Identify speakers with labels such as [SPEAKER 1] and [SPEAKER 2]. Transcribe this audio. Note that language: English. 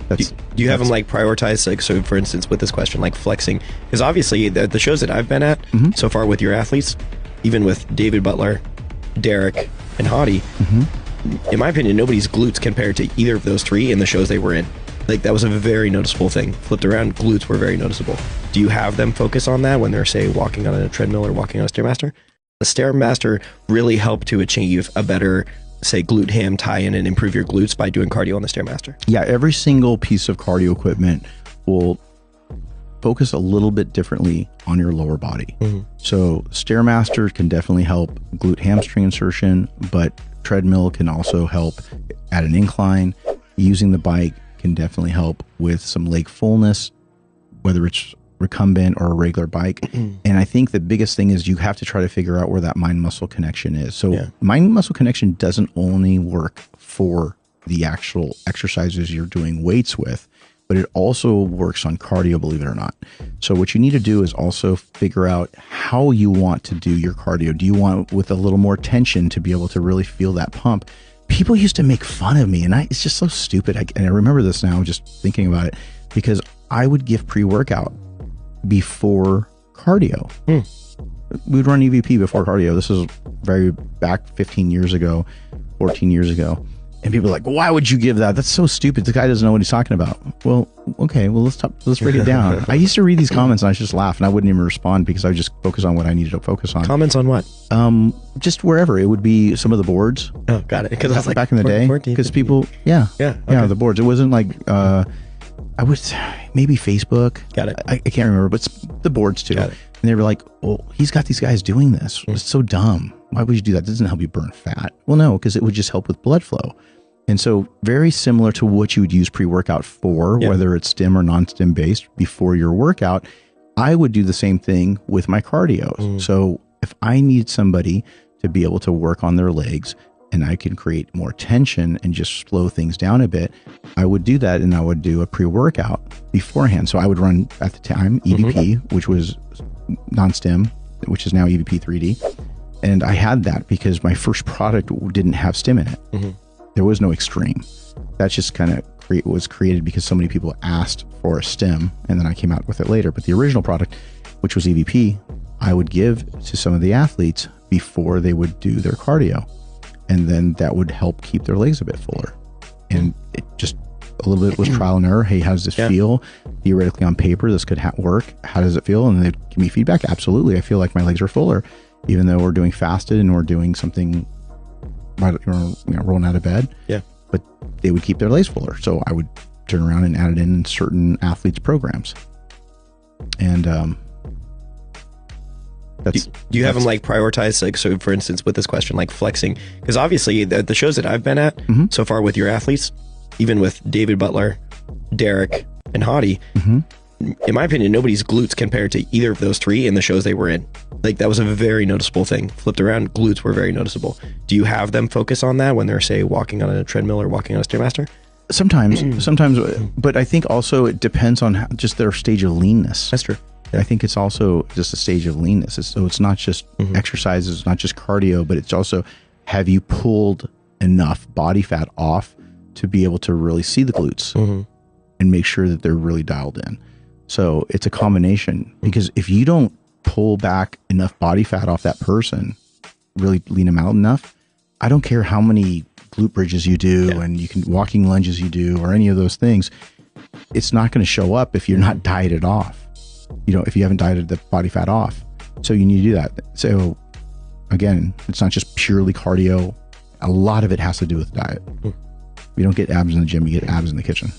[SPEAKER 1] Do you have them like prioritized? Like, so for instance, with this question, like flexing, because obviously the shows that I've been at so far with your athletes, even with David Butler, Derek, and Hadi, in my opinion, nobody's glutes compared to either of those three in the shows they were in. Like, that was a very noticeable thing. Flipped around, glutes were very noticeable. Do you have them focus on that when they're, say, walking on a treadmill or walking on a Stairmaster? The Stairmaster really helped to achieve a better, say, glute ham tie-in and improve your glutes by doing cardio on the Stairmaster.
[SPEAKER 2] Yeah, every single piece of cardio equipment will focus a little bit differently on your lower body. So Stairmaster can definitely help glute hamstring insertion, but treadmill can also help at an incline. Using the bike can definitely help with some leg fullness, whether it's recumbent or a regular bike. And I think the biggest thing is you have to try to figure out where that mind-muscle connection is. So mind-muscle connection doesn't only work for the actual exercises you're doing weights with, but it also works on cardio, believe it or not. So what you need to do is also figure out how you want to do your cardio. Do you want with a little more tension to be able to really feel that pump? People used to make fun of me, and it's just so stupid. And I remember this now, just thinking about it, because I would give pre-workout before cardio. We'd run EVP before cardio. This is very back 15 years ago, 14 years ago. And people are like, why would you give that? That's so stupid. The guy doesn't know what he's talking about. Well, okay, well, let's break it down. I used to read these comments and I just laugh and I wouldn't even respond because I would just focus on what I needed to focus on.
[SPEAKER 1] Comments on what?
[SPEAKER 2] Just wherever. It would be some of the boards.
[SPEAKER 1] Oh, got it. Because I was like,
[SPEAKER 2] back in the day, because people, yeah, the boards. It wasn't like, I would maybe Facebook.
[SPEAKER 1] Got it.
[SPEAKER 2] I can't remember, but the boards too.
[SPEAKER 1] Got it.
[SPEAKER 2] And they were like, well, he's got these guys doing this. It's so dumb. Why would you do that? It doesn't help you burn fat. Well, no, because it would just help with blood flow. And so very similar to what you would use pre-workout for, whether it's stim or non-stim based before your workout, I would do the same thing with my cardio. So if I need somebody to be able to work on their legs and I can create more tension and just slow things down a bit, I would do that, and I would do a pre-workout beforehand. So I would run at the time EVP, which was non-stim, which is now EVP 3D. And I had that because my first product didn't have stim in it. There was no extreme. That's just kind of was created because so many people asked for a stim, and then I came out with it later. But the original product, which was EVP, I would give to some of the athletes before they would do their cardio. And then that would help keep their legs a bit fuller. And it just a little bit was trial and error. Hey, how does this feel? Theoretically on paper, this could work. How does it feel? And they'd give me feedback. Absolutely. I feel like my legs are fuller, even though we're doing fasted and we're doing something, rolling out of bed. But they would keep their legs fuller. So I would turn around and add it in certain athletes' programs. And
[SPEAKER 1] do you have them like prioritized? Like, so for instance, with this question, like flexing, because obviously the shows that I've been at so far with your athletes, even with David Butler, Derek, and Hadi, in my opinion, nobody's glutes compared to either of those three in the shows they were in. Like, that was a very noticeable thing. Flipped around, glutes were very noticeable. Do you have them focus on that when they're, say, walking on a treadmill or walking on a Stairmaster?
[SPEAKER 2] Sometimes, but I think also it depends on just their stage of leanness.
[SPEAKER 1] That's true.
[SPEAKER 2] I think it's also just a stage of leanness. So it's not just exercises, it's not just cardio, but it's also, have you pulled enough body fat off to be able to really see the glutes and make sure that they're really dialed in? So it's a combination, because if you don't pull back enough body fat off that person, really lean them out enough, I don't care how many glute bridges you do and you can walking lunges you do or any of those things, it's not going to show up if you're not dieted off. If you haven't dieted the body fat off. So you need to do that. So again, it's not just purely cardio. A lot of it has to do with diet. You don't get abs in the gym, you get abs in the kitchen.